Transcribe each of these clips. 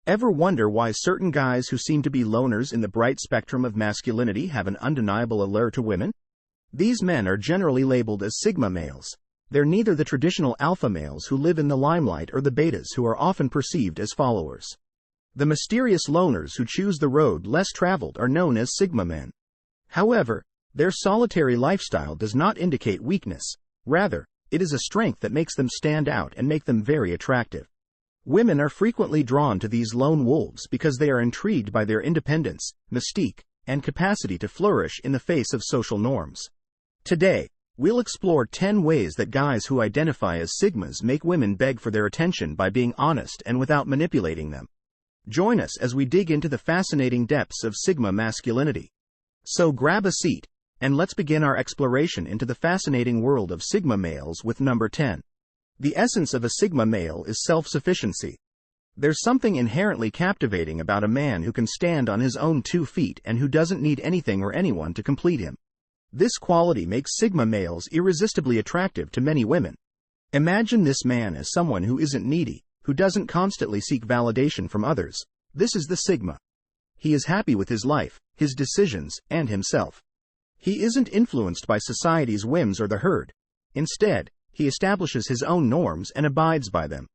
Ever wonder why certain guys who seem to be loners in the bright spectrum of masculinity have an undeniable allure to women? These men are generally labeled as sigma males. They're neither the traditional alpha males who live in the limelight or the betas who are often perceived as followers. The mysterious loners who choose the road less traveled are known as sigma men. However, their solitary lifestyle does not indicate weakness. Rather, it is a strength that makes them stand out and make them very attractive. Women are frequently drawn to these lone wolves because they are intrigued by their independence, mystique, and capacity to flourish in the face of social norms. Today, we'll explore 10 ways that guys who identify as sigmas make women beg for their attention by being honest and without manipulating them. Join us as we dig into the fascinating depths of sigma masculinity. So grab a seat, and let's begin our exploration into the fascinating world of sigma males with number 10. The essence of a sigma male is self-sufficiency. There's something inherently captivating about a man who can stand on his own 2 feet and who doesn't need anything or anyone to complete him. This quality makes sigma males irresistibly attractive to many women. Imagine this man as someone who isn't needy, who doesn't constantly seek validation from others. This is the sigma. He is happy with his life, his decisions, and himself. He isn't influenced by society's whims or the herd. Instead, he establishes his own norms and abides by them.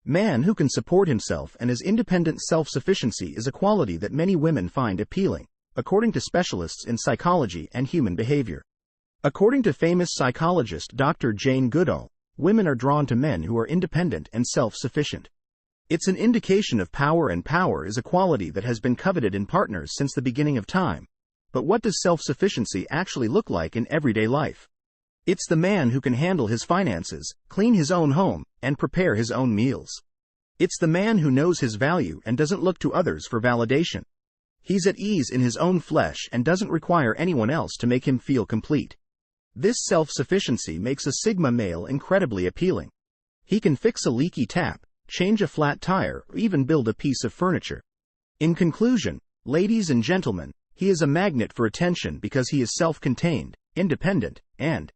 Man who can support himself and his independent self-sufficiency is a quality that many women find appealing, according to specialists in psychology and human behavior. According to famous psychologist Dr. Jane Goodall, women are drawn to men who are independent and self-sufficient. It's an indication of power, and power is a quality that has been coveted in partners since the beginning of time. But what does self-sufficiency actually look like in everyday life? It's the man who can handle his finances, clean his own home, and prepare his own meals. It's the man who knows his value and doesn't look to others for validation. He's at ease in his own flesh and doesn't require anyone else to make him feel complete. This self-sufficiency makes a sigma male incredibly appealing. He can fix a leaky tap, change a flat tire, or even build a piece of furniture. In conclusion, ladies and gentlemen, he is a magnet for attention because he is self-contained, independent, and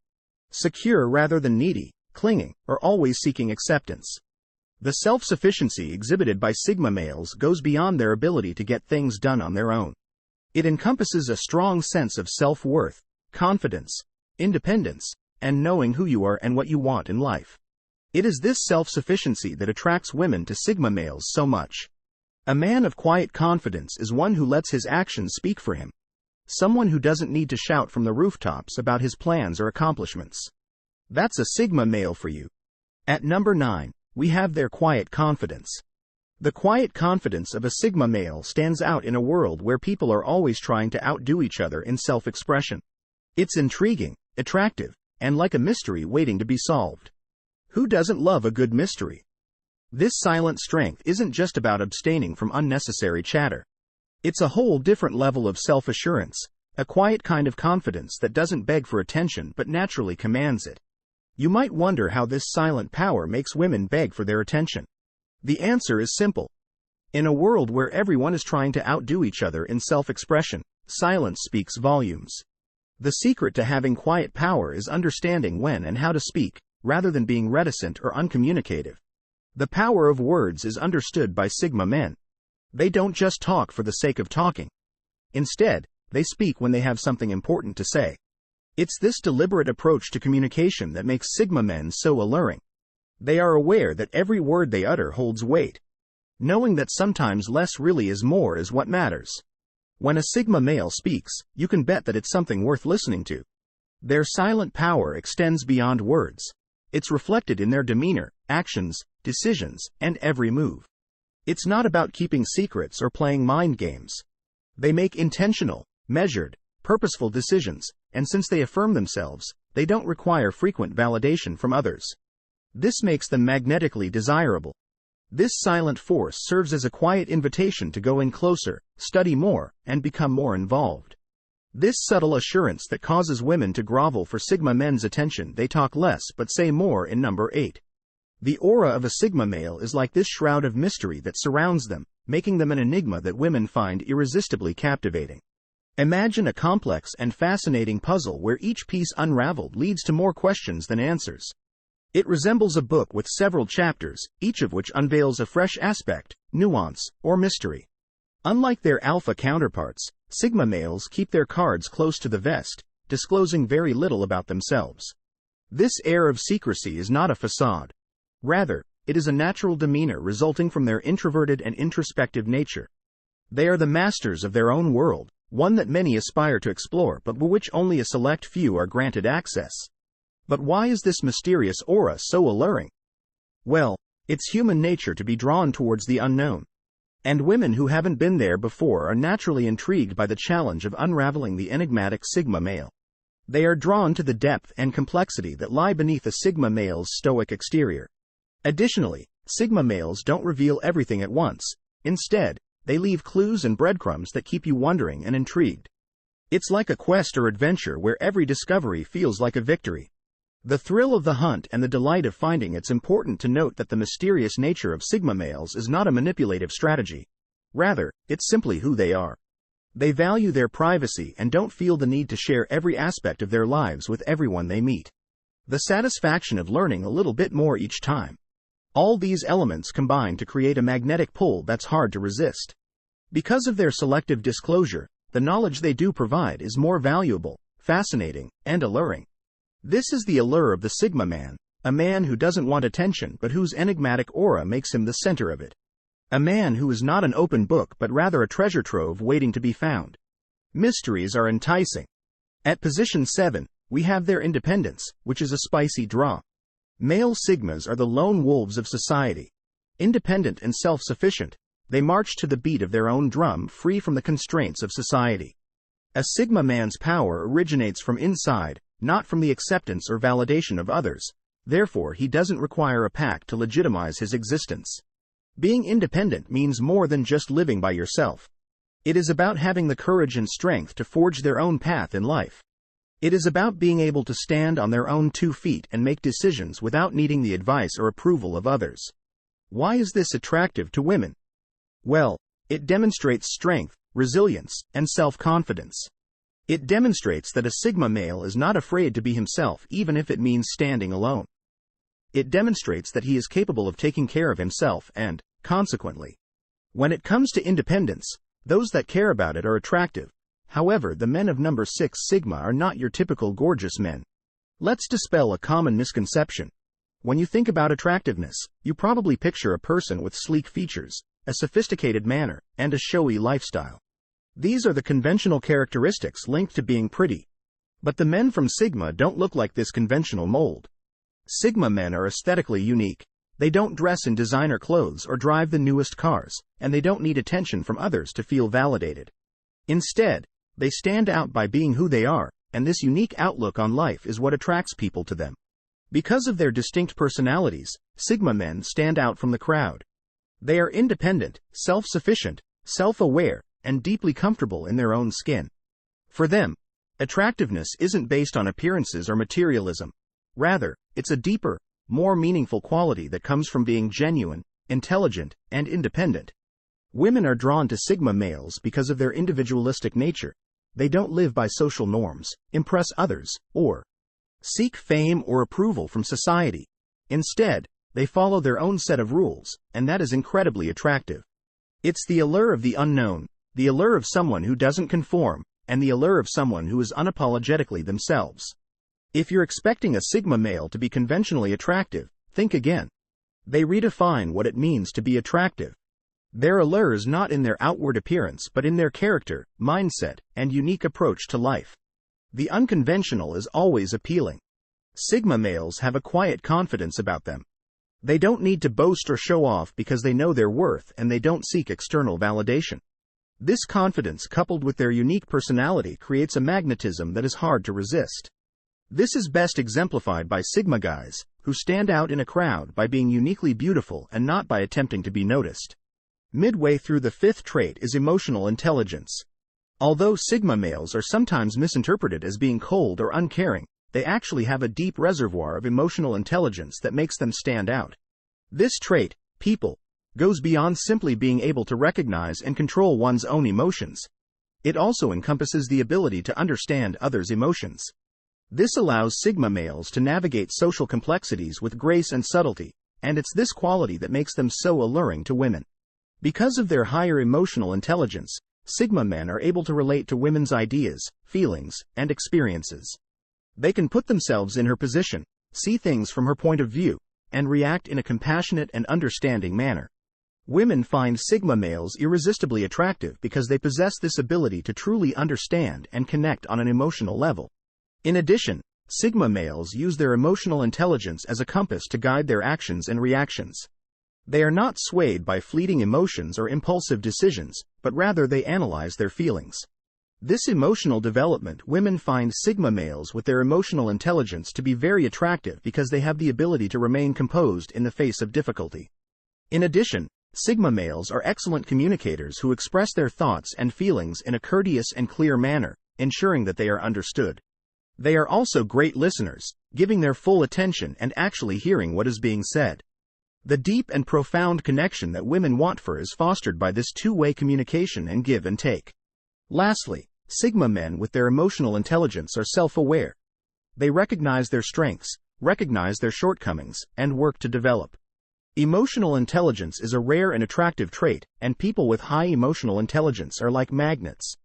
secure rather than needy, clinging, or always seeking acceptance. The self-sufficiency exhibited by sigma males goes beyond their ability to get things done on their own. It encompasses a strong sense of self-worth, confidence, independence, and knowing who you are and what you want in life. It is this self-sufficiency that attracts women to sigma males so much. A man of quiet confidence is one who lets his actions speak for him. Someone who doesn't need to shout from the rooftops about his plans or accomplishments. That's a sigma male for you. At number 9, we have their quiet confidence. The quiet confidence of a sigma male stands out in a world where people are always trying to outdo each other in self-expression. It's intriguing, attractive, and like a mystery waiting to be solved. Who doesn't love a good mystery? This silent strength isn't just about abstaining from unnecessary chatter. It's a whole different level of self-assurance, a quiet kind of confidence that doesn't beg for attention but naturally commands it. You might wonder how this silent power makes women beg for their attention. The answer is simple. In a world where everyone is trying to outdo each other in self-expression, silence speaks volumes. The secret to having quiet power is understanding when and how to speak, rather than being reticent or uncommunicative. The power of words is understood by sigma men. They don't just talk for the sake of talking. Instead, they speak when they have something important to say. It's this deliberate approach to communication that makes sigma men so alluring. They are aware that every word they utter holds weight. Knowing that sometimes less really is more is what matters. When a sigma male speaks, you can bet that it's something worth listening to. Their silent power extends beyond words. It's reflected in their demeanor, actions, decisions, and every move. It's not about keeping secrets or playing mind games. They make intentional, measured, purposeful decisions, and since they affirm themselves, they don't require frequent validation from others. This makes them magnetically desirable. This silent force serves as a quiet invitation to go in closer, study more, and become more involved. This subtle assurance that causes women to grovel for sigma men's attention. They talk less but say more in number 8. The aura of a sigma male is like this shroud of mystery that surrounds them, making them an enigma that women find irresistibly captivating. Imagine a complex and fascinating puzzle where each piece unraveled leads to more questions than answers. It resembles a book with several chapters, each of which unveils a fresh aspect, nuance, or mystery. Unlike their alpha counterparts, sigma males keep their cards close to the vest, disclosing very little about themselves. This air of secrecy is not a facade. Rather, it is a natural demeanor resulting from their introverted and introspective nature. They are the masters of their own world, one that many aspire to explore but which only a select few are granted access. But why is this mysterious aura so alluring? Well, it's human nature to be drawn towards the unknown. And women who haven't been there before are naturally intrigued by the challenge of unraveling the enigmatic sigma male. They are drawn to the depth and complexity that lie beneath a sigma male's stoic exterior. Additionally, sigma males don't reveal everything at once. Instead, they leave clues and breadcrumbs that keep you wondering and intrigued. It's like a quest or adventure where every discovery feels like a victory. The thrill of the hunt and the delight of finding. It's important to note that the mysterious nature of sigma males is not a manipulative strategy. Rather, it's simply who they are. They value their privacy and don't feel the need to share every aspect of their lives with everyone they meet. The satisfaction of learning a little bit more each time. All these elements combine to create a magnetic pull that's hard to resist. Because of their selective disclosure, the knowledge they do provide is more valuable, fascinating, and alluring. This is the allure of the Sigma man, a man who doesn't want attention but whose enigmatic aura makes him the center of it. A man who is not an open book but rather a treasure trove waiting to be found. Mysteries are enticing. At position 7, we have their independence, which is a spicy draw. Male Sigmas are the lone wolves of society. Independent and self-sufficient, they march to the beat of their own drum, free from the constraints of society. A Sigma man's power originates from inside, not from the acceptance or validation of others. Therefore, he doesn't require a pack to legitimize his existence. Being independent means more than just living by yourself. It is about having the courage and strength to forge their own path in life. It is about being able to stand on their own 2 feet and make decisions without needing the advice or approval of others. Why is this attractive to women? Well, it demonstrates strength, resilience, and self-confidence. It demonstrates that a Sigma male is not afraid to be himself even if it means standing alone. It demonstrates that he is capable of taking care of himself and, consequently, when it comes to independence, those that care about it are attractive. However, the men of number 6 Sigma are not your typical gorgeous men. Let's dispel a common misconception. When you think about attractiveness, you probably picture a person with sleek features, a sophisticated manner, and a showy lifestyle. These are the conventional characteristics linked to being pretty. But the men from Sigma don't look like this conventional mold. Sigma men are aesthetically unique. They don't dress in designer clothes or drive the newest cars, and they don't need attention from others to feel validated. Instead, they stand out by being who they are, and this unique outlook on life is what attracts people to them. Because of their distinct personalities, Sigma men stand out from the crowd. They are independent, self-sufficient, self-aware, and deeply comfortable in their own skin. For them, attractiveness isn't based on appearances or materialism. Rather, it's a deeper, more meaningful quality that comes from being genuine, intelligent, and independent. Women are drawn to Sigma males because of their individualistic nature. They don't live by social norms, impress others, or seek fame or approval from society. Instead, they follow their own set of rules, and that is incredibly attractive. It's the allure of the unknown, the allure of someone who doesn't conform, and the allure of someone who is unapologetically themselves. If you're expecting a Sigma male to be conventionally attractive, think again. They redefine what it means to be attractive. Their allure is not in their outward appearance but in their character, mindset, and unique approach to life. The unconventional is always appealing. Sigma males have a quiet confidence about them. They don't need to boast or show off because they know their worth, and they don't seek external validation. This confidence, coupled with their unique personality, creates a magnetism that is hard to resist. This is best exemplified by Sigma guys, who stand out in a crowd by being uniquely beautiful and not by attempting to be noticed. Midway through the 5th trait is emotional intelligence. Although Sigma males are sometimes misinterpreted as being cold or uncaring, they actually have a deep reservoir of emotional intelligence that makes them stand out. This trait, people, goes beyond simply being able to recognize and control one's own emotions. It also encompasses the ability to understand others' emotions. This allows Sigma males to navigate social complexities with grace and subtlety, and it's this quality that makes them so alluring to women. Because of their higher emotional intelligence, Sigma men are able to relate to women's ideas, feelings, and experiences. They can put themselves in her position, see things from her point of view, and react in a compassionate and understanding manner. Women find Sigma males irresistibly attractive because they possess this ability to truly understand and connect on an emotional level. In addition, Sigma males use their emotional intelligence as a compass to guide their actions and reactions. They are not swayed by fleeting emotions or impulsive decisions, but rather they analyze their feelings. This emotional development, women find Sigma males with their emotional intelligence to be very attractive because they have the ability to remain composed in the face of difficulty. In addition, Sigma males are excellent communicators who express their thoughts and feelings in a courteous and clear manner, ensuring that they are understood. They are also great listeners, giving their full attention and actually hearing what is being said. The deep and profound connection that women want for is fostered by this two-way communication and give and take. Lastly, Sigma men with their emotional intelligence are self-aware. They recognize their strengths, recognize their shortcomings, and work to develop. Emotional intelligence is a rare and attractive trait, and people with high emotional intelligence are like magnets,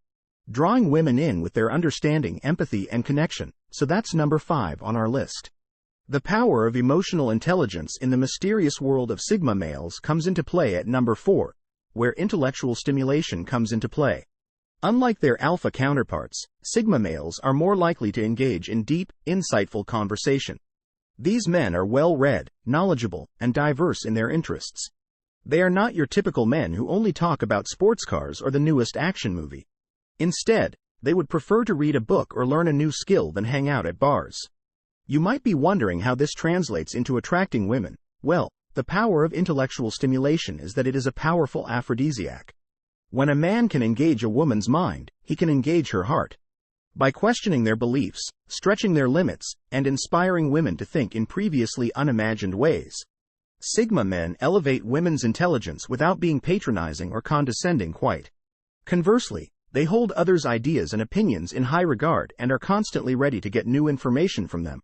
drawing women in with their understanding, empathy, and connection. So that's number 5 on our list. The power of emotional intelligence in the mysterious world of Sigma males comes into play at number 4, where intellectual stimulation comes into play. Unlike their alpha counterparts, Sigma males are more likely to engage in deep, insightful conversation. These men are well-read, knowledgeable, and diverse in their interests. They are not your typical men who only talk about sports cars or the newest action movie. Instead, they would prefer to read a book or learn a new skill than hang out at bars. You might be wondering how this translates into attracting women. Well, the power of intellectual stimulation is that it is a powerful aphrodisiac. When a man can engage a woman's mind, he can engage her heart. By questioning their beliefs, stretching their limits, and inspiring women to think in previously unimagined ways, Sigma men elevate women's intelligence without being patronizing or condescending quite. Conversely, they hold others' ideas and opinions in high regard and are constantly ready to get new information from them.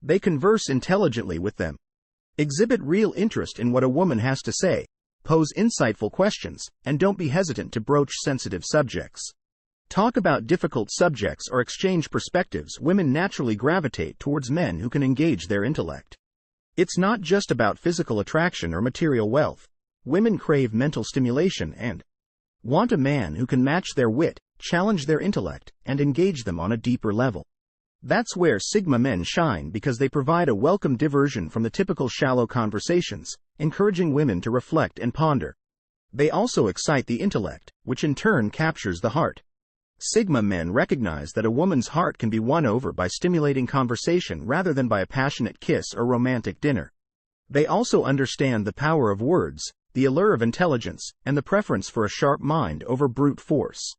They converse intelligently with them, exhibit real interest in what a woman has to say, pose insightful questions, and don't be hesitant to broach sensitive subjects. Talk about difficult subjects or exchange perspectives. Women naturally gravitate towards men who can engage their intellect. It's not just about physical attraction or material wealth. Women crave mental stimulation and want a man who can match their wit, challenge their intellect, and engage them on a deeper level. That's where Sigma men shine because they provide a welcome diversion from the typical shallow conversations, encouraging women to reflect and ponder. They also excite the intellect, which in turn captures the heart. Sigma men recognize that a woman's heart can be won over by stimulating conversation rather than by a passionate kiss or romantic dinner. They also understand the power of words, the allure of intelligence, and the preference for a sharp mind over brute force.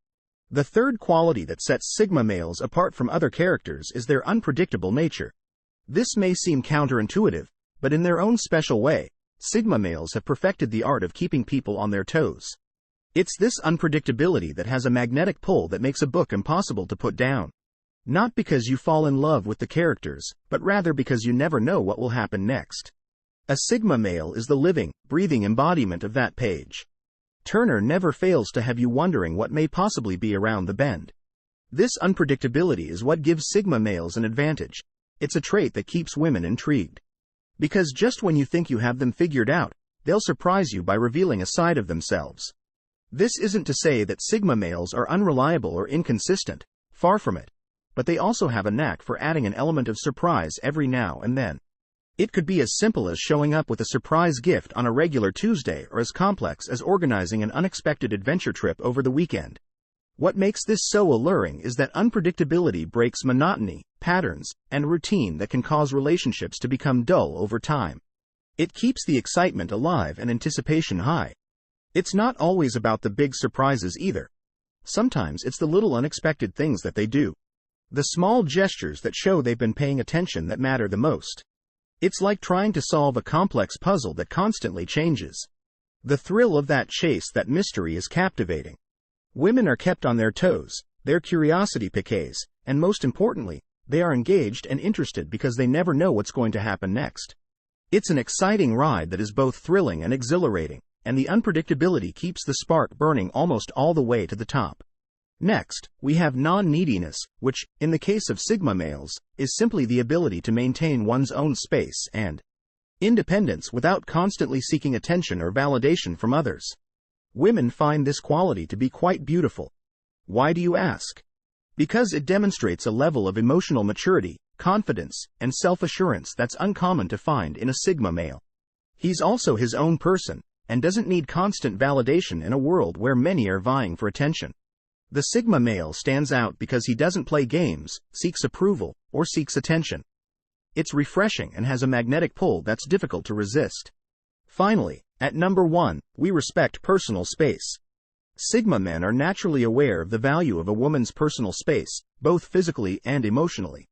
The third quality that sets Sigma males apart from other characters is their unpredictable nature. This may seem counterintuitive, but in their own special way, Sigma males have perfected the art of keeping people on their toes. It's this unpredictability that has a magnetic pull that makes a book impossible to put down. Not because you fall in love with the characters, but rather because you never know what will happen next. A Sigma male is the living, breathing embodiment of that page. Turner never fails to have you wondering what may possibly be around the bend. This unpredictability is what gives Sigma males an advantage. It's a trait that keeps women intrigued. Because just when you think you have them figured out, they'll surprise you by revealing a side of themselves. This isn't to say that Sigma males are unreliable or inconsistent, far from it. But they also have a knack for adding an element of surprise every now and then. It could be as simple as showing up with a surprise gift on a regular Tuesday or as complex as organizing an unexpected adventure trip over the weekend. What makes this so alluring is that unpredictability breaks monotony, patterns, and routine that can cause relationships to become dull over time. It keeps the excitement alive and anticipation high. It's not always about the big surprises either. Sometimes it's the little unexpected things that they do. The small gestures that show they've been paying attention that matter the most. It's like trying to solve a complex puzzle that constantly changes. The thrill of that chase, that mystery, is captivating. Women are kept on their toes, their curiosity piques, and most importantly, They are engaged and interested because they never know what's going to happen next. It's an exciting ride that is both thrilling and exhilarating, and the unpredictability keeps the spark burning almost all the way to the top. Next, we have non-neediness, which, in the case of Sigma males, is simply the ability to maintain one's own space and independence without constantly seeking attention or validation from others. Women find this quality to be quite beautiful. Why do you ask? Because it demonstrates a level of emotional maturity, confidence, and self-assurance that's uncommon to find in a Sigma male. He's also his own person, and doesn't need constant validation in a world where many are vying for attention. The Sigma male stands out because he doesn't play games, seeks approval, or seeks attention. It's refreshing and has a magnetic pull that's difficult to resist. Finally, at number 1, we respect personal space. Sigma men are naturally aware of the value of a woman's personal space, both physically and emotionally.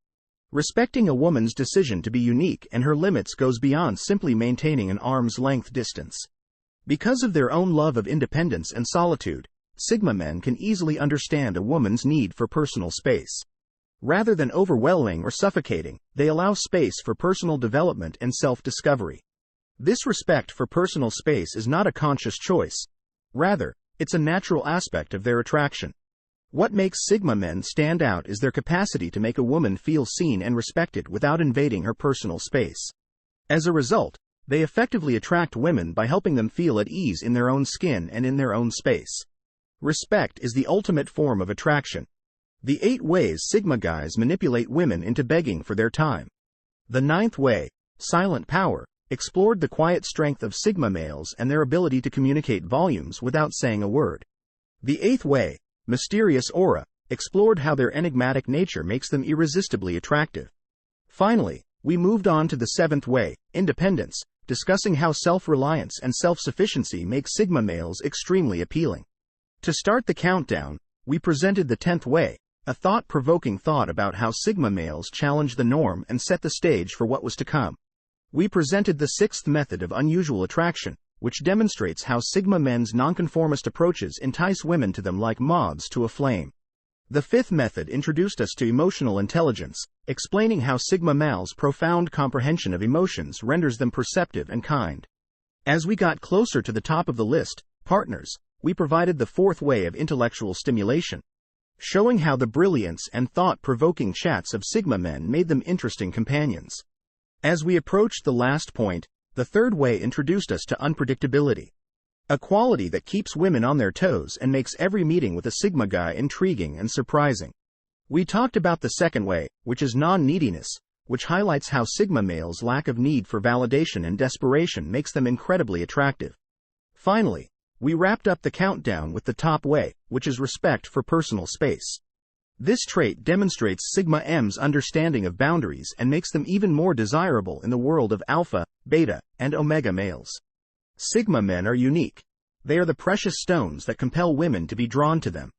Respecting a woman's decision to be unique and her limits goes beyond simply maintaining an arm's length distance. Because of their own love of independence and solitude, Sigma men can easily understand a woman's need for personal space. Rather than overwhelming or suffocating, they allow space for personal development and self-discovery. This respect for personal space is not a conscious choice. Rather, it's a natural aspect of their attraction. What makes Sigma men stand out is their capacity to make a woman feel seen and respected without invading her personal space. As a result, they effectively attract women by helping them feel at ease in their own skin and in their own space. Respect is the ultimate form of attraction. The 8 ways Sigma guys manipulate women into begging for their time. The 9th way, silent power, explored the quiet strength of Sigma males and their ability to communicate volumes without saying a word. The 8th way, mysterious aura, explored how their enigmatic nature makes them irresistibly attractive. Finally, we moved on to the 7th way, independence, discussing how self-reliance and self-sufficiency make Sigma males extremely appealing. To start the countdown, we presented the 10th way, a thought-provoking thought about how Sigma males challenge the norm and set the stage for what was to come. We presented the 6th method of unusual attraction, which demonstrates how Sigma men's nonconformist approaches entice women to them like moths to a flame. The 5th method introduced us to emotional intelligence, explaining how Sigma males' profound comprehension of emotions renders them perceptive and kind. As we got closer to the top of the list, partners, we provided the 4th way of intellectual stimulation, showing how the brilliance and thought-provoking chats of Sigma men made them interesting companions. As we approached the last point, the 3rd way introduced us to unpredictability, a quality that keeps women on their toes and makes every meeting with a Sigma guy intriguing and surprising. We talked about the 2nd way, which is non-neediness, which highlights how Sigma males' lack of need for validation and desperation makes them incredibly attractive. Finally, we wrapped up the countdown with the top way, which is respect for personal space. This trait demonstrates Sigma M's understanding of boundaries and makes them even more desirable in the world of alpha, beta, and omega males. Sigma men are unique. They are the precious stones that compel women to be drawn to them.